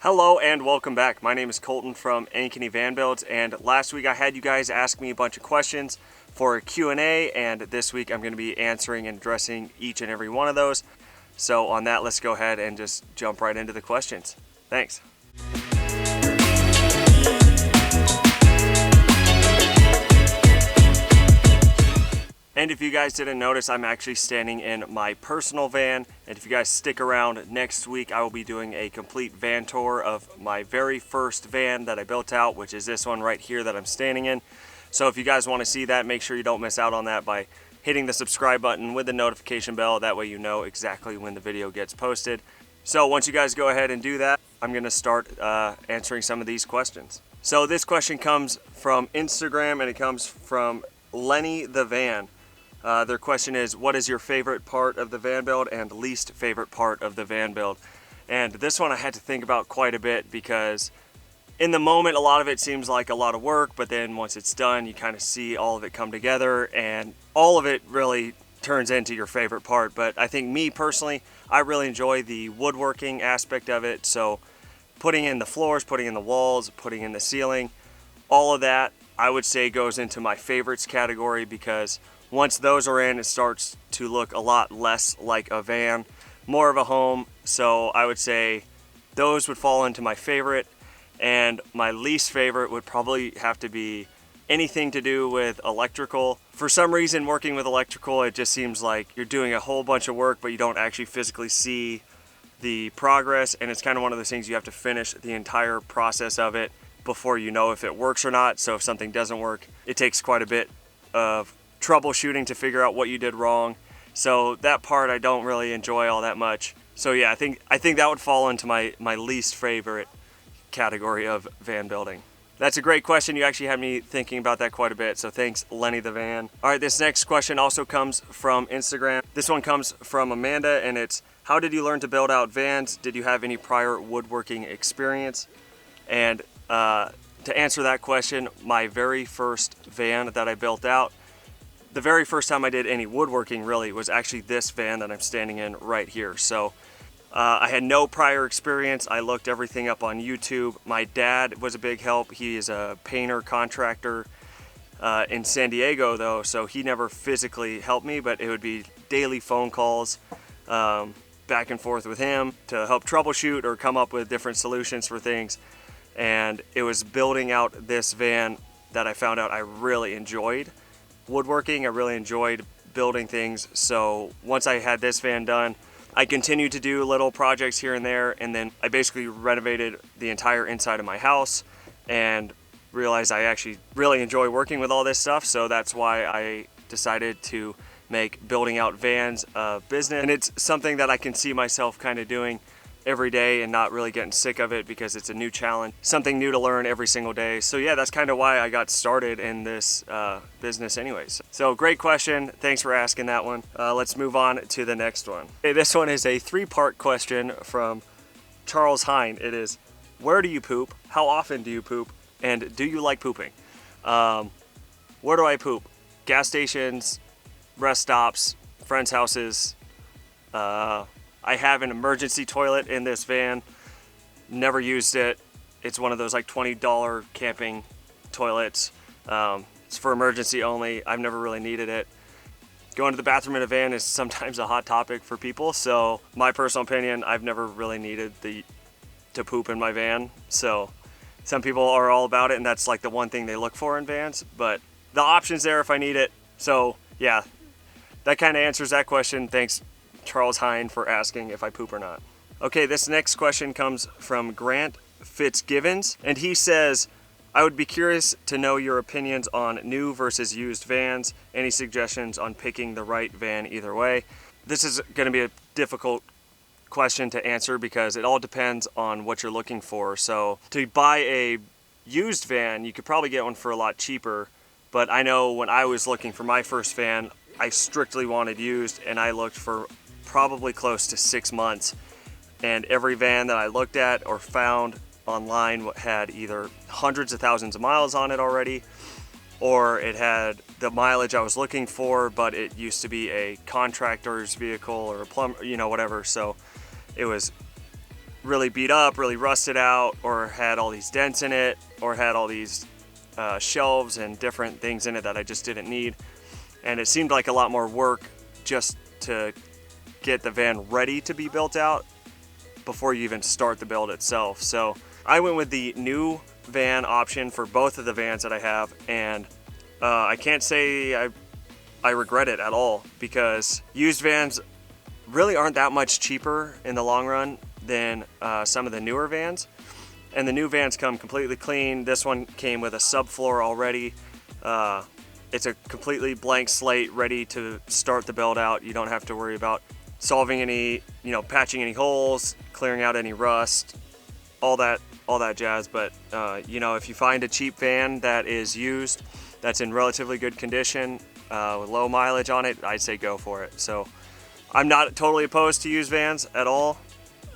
Hello and welcome back. My name is Colton from Ankeny Van Builds, and last week I had you guys ask me a bunch of questions for a Q&A, and this week I'm going to be answering and addressing each and every one of those. So on that, let's go ahead and just jump right into the questions. Thanks. And if you guys didn't notice, I'm actually standing in my personal van, and if you guys stick around next week, I will be doing a complete van tour of my very first van that I built out, which is this one right here that I'm standing in. So if you guys want to see that, make sure you don't miss out on that by hitting the subscribe button with the notification bell. That way you know exactly when the video gets posted. So once you guys go ahead and do that, I'm going to start answering some of these questions. So this question comes from Instagram, and it comes from Lenny the Van. Their question is, what is your favorite part of the van build and least favorite part of the van build? And this one I had to think about quite a bit, because in the moment a lot of it seems like a lot of work, but then once it's done you kind of see all of it come together and all of it really turns into your favorite part. But I think me personally, I really enjoy the woodworking aspect of it. So putting in the floors, putting in the walls, putting in the ceiling, all of that I would say goes into my favorites category, because once those are in, it starts to look a lot less like a van, more of a home. So I would say those would fall into my favorite, and my least favorite would probably have to be anything to do with electrical. For some reason, working with electrical, it just seems like you're doing a whole bunch of work, but you don't actually physically see the progress, and it's kind of one of those things you have to finish the entire process of it before you know if it works or not. So if something doesn't work, it takes quite a bit of troubleshooting to figure out what you did wrong. So that part I don't really enjoy all that much. So yeah, I think that would fall into my least favorite category of van building. That's a great question. You actually had me thinking about that quite a bit, so thanks, Lenny the Van. All right, this next question also comes from Instagram. This one comes from Amanda, and it's, how did you learn to build out vans? Did you have any prior woodworking experience? And to answer that question, my very first van that I built out, the very first time I did any woodworking really was actually this van that I'm standing in right here. So I had no prior experience. I looked everything up on YouTube. My dad was a big help. He is a painter contractor in San Diego though, so he never physically helped me, but it would be daily phone calls back and forth with him to help troubleshoot or come up with different solutions for things. And it was building out this van that I found out I really enjoyed woodworking. I really enjoyed building things. So once I had this van done, I continued to do little projects here and there, and then I basically renovated the entire inside of my house and realized I actually really enjoy working with all this stuff. So that's why I decided to make building out vans a business, and it's something that I can see myself kind of doing every day and not really getting sick of it, because it's a new challenge, something new to learn every single day. So yeah, that's kind of why I got started in this business anyways. So great question, thanks for asking that one. Let's move on to the next one. Okay, this one is a three-part question from Charles Hine. It is, where do you poop? How often do you poop? And do you like pooping? Where do I poop? Gas stations, rest stops, friends' houses. I have an emergency toilet in this van, never used it. It's one of those like $20 camping toilets. It's for emergency only. I've never really needed it. Going to the bathroom in a van is sometimes a hot topic for people, so my personal opinion, I've never really needed to poop in my van. So some people are all about it, and that's like the one thing they look for in vans, but the option's there if I need it. So yeah, that kind of answers that question. Thanks, Charles Hine, for asking if I poop or not. Okay, this next question comes from Grant Fitzgibbons, and he says, I would be curious to know your opinions on new versus used vans. Any suggestions on picking the right van either way? This is going to be a difficult question to answer because it all depends on what you're looking for. So to buy a used van, you could probably get one for a lot cheaper, but I know when I was looking for my first van, I strictly wanted used, and I looked for probably close to 6 months, and every van that I looked at or found online had either hundreds of thousands of miles on it already, or it had the mileage I was looking for, but it used to be a contractor's vehicle or a plumber, you know, whatever. So it was really beat up, really rusted out, or had all these dents in it, or had all these shelves and different things in it that I just didn't need. And it seemed like a lot more work just to get the van ready to be built out before you even start the build itself. So I went with the new van option for both of the vans that I have, and I can't say I regret it at all, because used vans really aren't that much cheaper in the long run than some of the newer vans. And the new vans come completely clean. This one came with a subfloor already. It's a completely blank slate, ready to start the build out. You don't have to worry about solving any, patching any holes, clearing out any rust, all that jazz. But if you find a cheap van that is used, that's in relatively good condition, with low mileage on it, I'd say go for it. So I'm not totally opposed to used vans at all.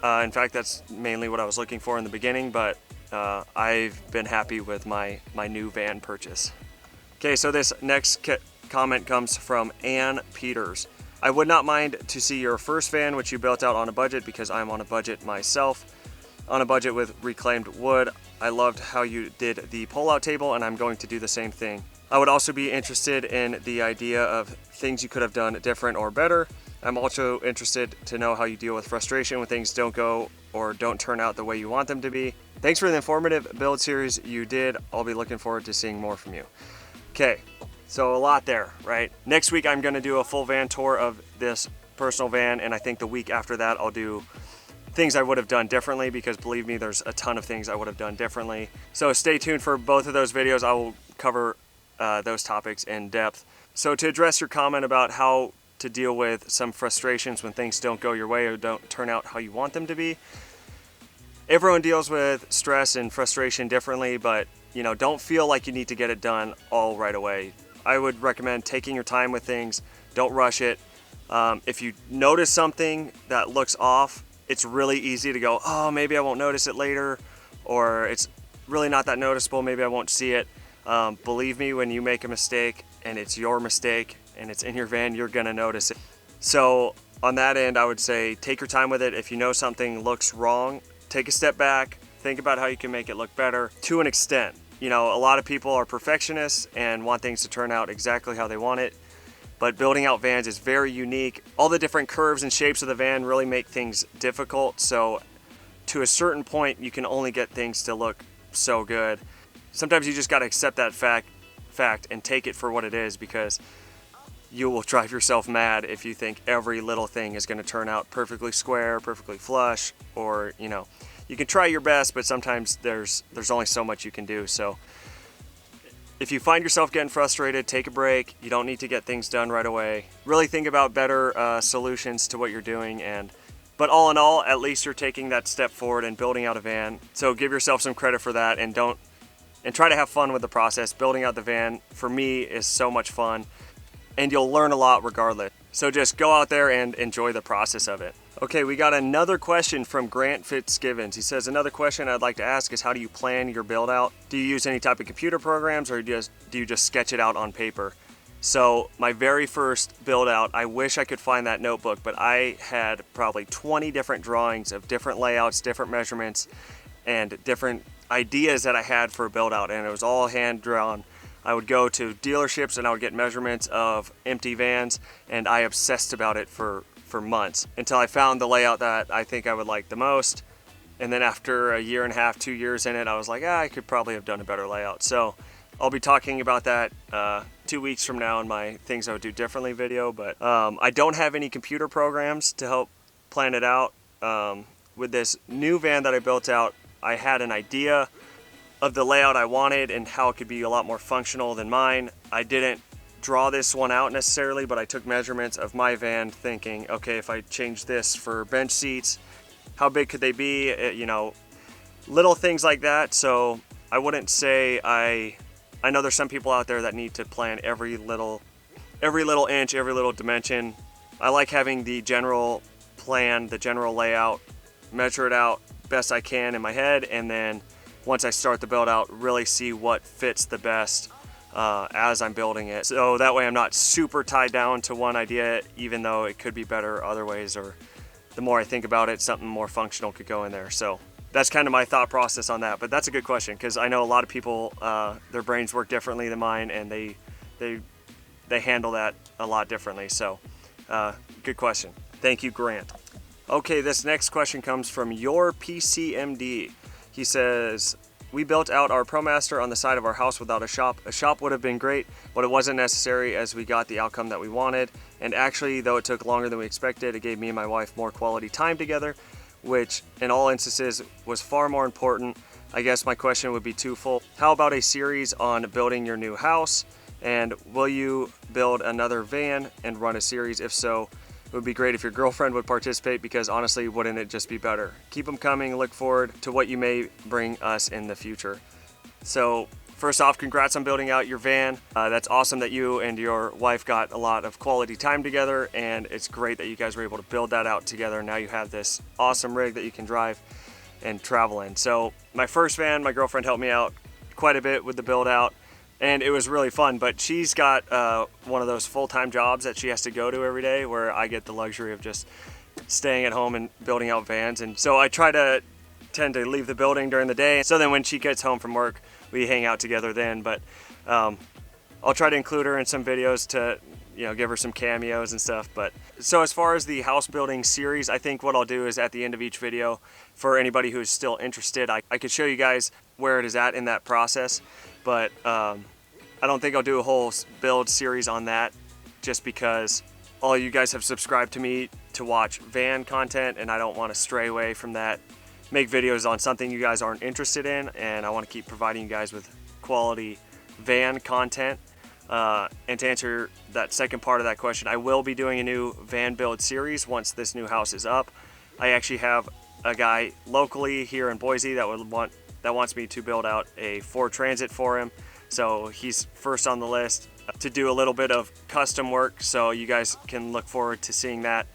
In fact, that's mainly what I was looking for in the beginning, but I've been happy with my new van purchase. Okay, so this next comment comes from Ann Peters. I would not mind to see your first van, which you built out on a budget, because I'm on a budget myself, on a budget with reclaimed wood. I loved how you did the pull-out table, and I'm going to do the same thing. I would also be interested in the idea of things you could have done different or better. I'm also interested to know how you deal with frustration when things don't go or don't turn out the way you want them to be. Thanks for the informative build series you did. I'll be looking forward to seeing more from you. Okay, so a lot there, right? Next week I'm gonna do a full van tour of this personal van, and I think the week after that I'll do things I would have done differently, because believe me, there's a ton of things I would have done differently. So stay tuned for both of those videos. I will cover those topics in depth. So to address your comment about how to deal with some frustrations when things don't go your way or don't turn out how you want them to be, everyone deals with stress and frustration differently, but don't feel like you need to get it done all right away. I would recommend taking your time with things. Don't rush it. If you notice something that looks off, it's really easy to go, oh, maybe I won't notice it later, or it's really not that noticeable, maybe I won't see it. Believe me, when you make a mistake and it's your mistake and it's in your van, you're gonna notice it. So on that end, I would say take your time with it. If you know something looks wrong, take a step back, think about how you can make it look better to an extent. A lot of people are perfectionists and want things to turn out exactly how they want it, but building out vans is very unique. All the different curves and shapes of the van really make things difficult. So to a certain point, you can only get things to look so good. Sometimes you just gotta accept that fact and take it for what it is, because you will drive yourself mad if you think every little thing is going to turn out perfectly square, perfectly flush, or you can try your best, but sometimes there's only so much you can do. So if you find yourself getting frustrated, take a break. You don't need to get things done right away. Really think about better solutions to what you're doing, but all in all, at least you're taking that step forward and building out a van. So give yourself some credit for that, and try to have fun with the process. Building out the van, for me, is so much fun, and you'll learn a lot regardless. So just go out there and enjoy the process of it. Okay, we got another question from Grant Fitzgibbons. He says, another question I'd like to ask is, how do you plan your build out? Do you use any type of computer programs, or do you just sketch it out on paper? So my very first build out, I wish I could find that notebook, but I had probably 20 different drawings of different layouts, different measurements, and different ideas that I had for a build out, and it was all hand drawn. I would go to dealerships and I would get measurements of empty vans, and I obsessed about it for months until I found the layout that I think I would like the most. And then after a year and a half, 2 years in it, I was like, I could probably have done a better layout. So I'll be talking about that 2 weeks from now in my things I would do differently video. But I don't have any computer programs to help plan it out. With this new van that I built out, I had an idea of the layout I wanted and how it could be a lot more functional than mine. I didn't draw this one out necessarily, but I took measurements of my van thinking, okay, if I change this for bench seats, how big could they be? Little things like that. So I wouldn't say I know there's some people out there that need to plan every little inch, every little dimension. I like having the general plan, the general layout, measure it out best I can in my head, and then once I start the build out, really see what fits the best as I'm building it. So that way I'm not super tied down to one idea, even though it could be better other ways, or the more I think about it, something more functional could go in there. So that's kind of my thought process on that. But that's a good question, because I know a lot of people, their brains work differently than mine, and they handle that a lot differently. So good question. Thank you, Grant. Okay, this next question comes from your PCMD. He says, we built out our ProMaster on the side of our house without a shop. A shop would have been great, but it wasn't necessary as we got the outcome that we wanted. And actually, though it took longer than we expected, it gave me and my wife more quality time together, which in all instances was far more important. I guess my question would be twofold. How about a series on building your new house? And will you build another van and run a series? If so, it would be great if your girlfriend would participate, because honestly, wouldn't it just be better? Keep them coming. Look forward to what you may bring us in the future. So first off, congrats on building out your van. That's awesome that you and your wife got a lot of quality time together, and it's great that you guys were able to build that out together. Now you have this awesome rig that you can drive and travel in. So my first van, my girlfriend helped me out quite a bit with the build out, and it was really fun. But she's got one of those full-time jobs that she has to go to every day, where I get the luxury of just staying at home and building out vans. And so I tend to leave the building during the day, so then when she gets home from work, we hang out together then. But I'll try to include her in some videos to, give her some cameos and stuff. But so as far as the house building series, I think what I'll do is at the end of each video, for anybody who's still interested, I could show you guys where it is at in that process. But I don't think I'll do a whole build series on that, just because all you guys have subscribed to me to watch van content, and I don't want to stray away from that, make videos on something you guys aren't interested in, and I want to keep providing you guys with quality van content. And to answer that second part of that question, I will be doing a new van build series once this new house is up. I actually have a guy locally here in Boise that wants me to build out a Ford Transit for him. So he's first on the list to do a little bit of custom work. So you guys can look forward to seeing that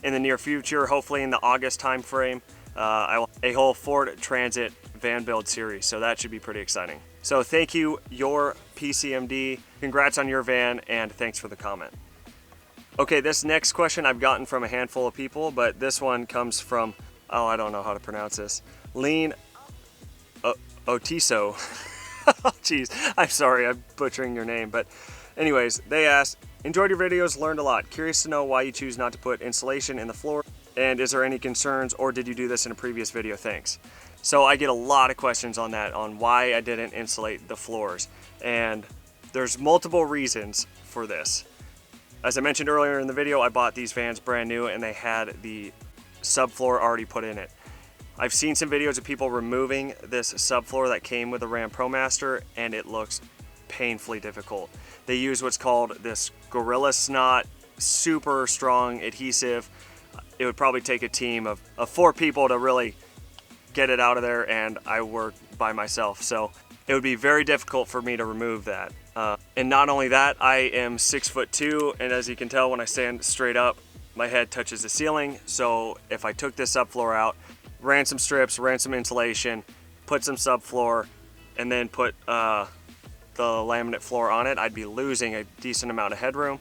in the near future, hopefully in the August time frame. I will a whole Ford Transit van build series. So that should be pretty exciting. So thank you, your PCMD. Congrats on your van, and thanks for the comment. Okay, this next question I've gotten from a handful of people, but this one comes from, I don't know how to pronounce this. Lean Otiso. Oh, geez, I'm sorry, I'm butchering your name. But anyways, they asked, enjoyed your videos, learned a lot. Curious to know why you choose not to put insulation in the floor, and is there any concerns, or did you do this in a previous video? Thanks. So I get a lot of questions on that, on why I didn't insulate the floors. And there's multiple reasons for this. As I mentioned earlier in the video, I bought these vans brand new, and they had the subfloor already put in it. I've seen some videos of people removing this subfloor that came with the Ram ProMaster, and it looks painfully difficult. They use what's called this Gorilla Snot, super strong adhesive. It would probably take a team of 4 people to really get it out of there, and I work by myself. So it would be very difficult for me to remove that. And not only that, I am 6'2", and as you can tell, when I stand straight up, my head touches the ceiling. So if I took this subfloor out, ran some strips, ran some insulation, put some subfloor, and then put the laminate floor on it, I'd be losing a decent amount of headroom.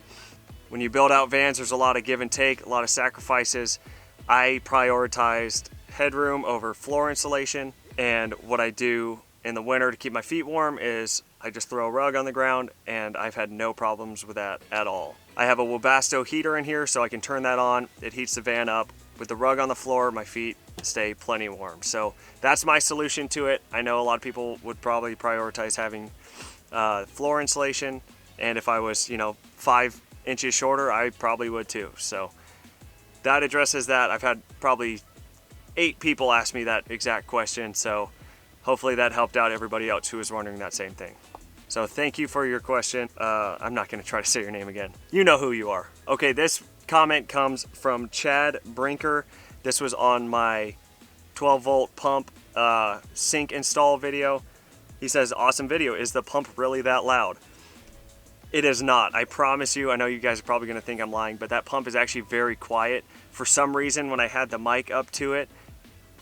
When you build out vans, there's a lot of give and take, a lot of sacrifices. I prioritized headroom over floor insulation, and what I do in the winter to keep my feet warm is I just throw a rug on the ground, and I've had no problems with that at all. I have a Webasto heater in here, so I can turn that on. It heats the van up. With the rug on the floor, my feet stay plenty warm. So that's my solution to it. I know a lot of people would probably prioritize having floor insulation, and if I was 5 inches shorter, I probably would too. So that addresses that. I've had probably 8 people ask me that exact question, so hopefully that helped out everybody else who was wondering that same thing. So thank you for your question. I'm not going to try to say your name again. You know who you are. Okay, this comment comes from Chad Brinker. This was on my 12-volt pump sink install video. He says, awesome video. Is the pump really that loud? It is not. I promise you. I know you guys are probably going to think I'm lying, but that pump is actually very quiet. For some reason, when I had the mic up to it,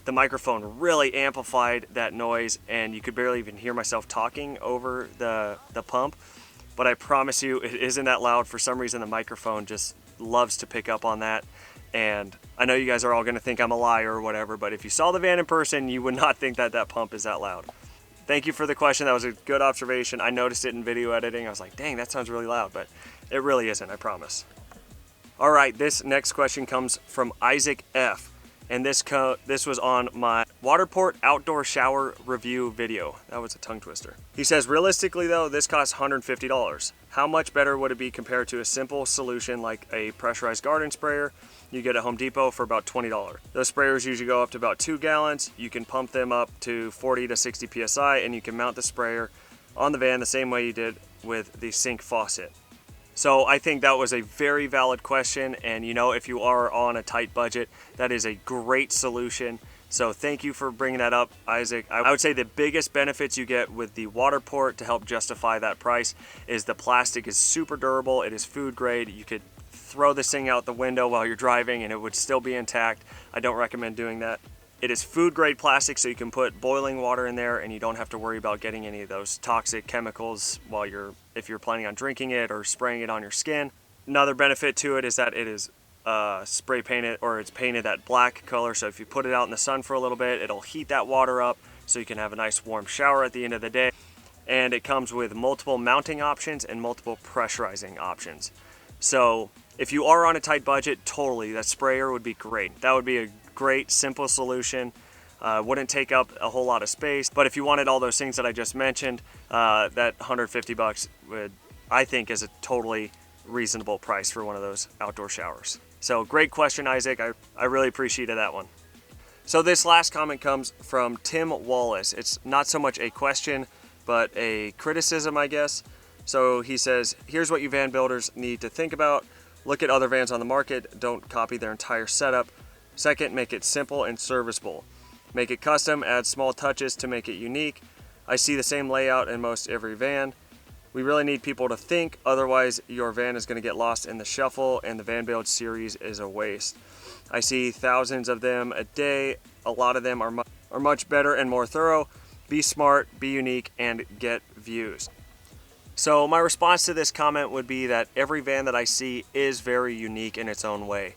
the microphone really amplified that noise, and you could barely even hear myself talking over the pump. But I promise you, it isn't that loud. For some reason, the microphone just loves to pick up on that. And I know you guys are all gonna think I'm a liar or whatever, but if you saw the van in person, you would not think that that pump is that loud. Thank you for the question. That was a good observation. I noticed it in video editing. I was like, dang, that sounds really loud, but it really isn't, I promise. All right, this next question comes from Isaac F. And this was on my Waterport outdoor shower review video. That was a tongue twister. He says, realistically though, this costs $150. How much better would it be compared to a simple solution like a pressurized garden sprayer you get at Home Depot for about $20? Those sprayers usually go up to about 2 gallons. You can pump them up to 40 to 60 PSI, and you can mount the sprayer on the van the same way you did with the sink faucet. So I think that was a very valid question, and you know, if you are on a tight budget, that is a great solution. So thank you for bringing that up, Isaac. I would say the biggest benefits you get with the Waterport to help justify that price is the plastic is super durable. It is food grade. You could throw this thing out the window while you're driving and it would still be intact. I don't recommend doing that. It is food grade plastic, so you can put boiling water in there and you don't have to worry about getting any of those toxic chemicals if you're planning on drinking it or spraying it on your skin. Another benefit to it is that it is spray painted, or it's painted that black color, so if you put it out in the sun for a little bit, it'll heat that water up so you can have a nice warm shower at the end of the day. And it comes with multiple mounting options and multiple pressurizing options. So if you are on a tight budget, totally, that sprayer would be great. That would be a great simple solution. Wouldn't take up a whole lot of space, but if you wanted all those things that I just mentioned, that $150 would, I think, is a totally reasonable price for one of those outdoor showers. So great question, Isaac. I really appreciated that one. So this last comment comes from Tim Wallace. It's not so much a question, but a criticism, I guess. So he says, here's what you van builders need to think about. Look at other vans on the market. Don't copy their entire setup. Second, make it simple and serviceable. Make it custom, add small touches to make it unique. I see the same layout in most every van. We really need people to think, otherwise your van is going to get lost in the shuffle and the van build series is a waste. I see thousands of them a day. A lot of them are much better and more thorough. Be smart, be unique, and get views. So my response to this comment would be that every van that I see is very unique in its own way.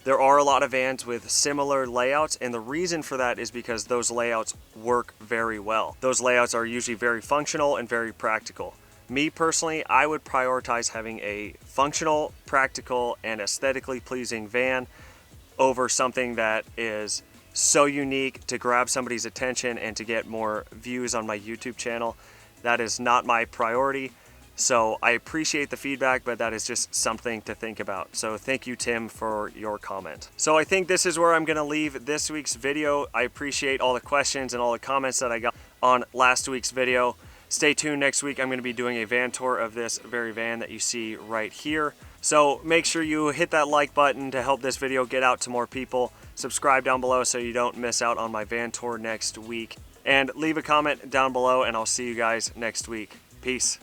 There are a lot of vans with similar layouts, and the reason for that is because those layouts work very well. Those layouts are usually very functional and very practical. Me personally, I would prioritize having a functional, practical, and aesthetically pleasing van over something that is so unique to grab somebody's attention and to get more views on my YouTube channel. That is not my priority. So I appreciate the feedback, but that is just something to think about. So thank you, Tim, for your comment. So I think this is where I'm gonna leave this week's video. I appreciate all the questions and all the comments that I got on last week's video. Stay tuned next week. I'm gonna be doing a van tour of this very van that you see right here. So make sure you hit that like button to help this video get out to more people. Subscribe down below so you don't miss out on my van tour next week. And leave a comment down below, and I'll see you guys next week. Peace.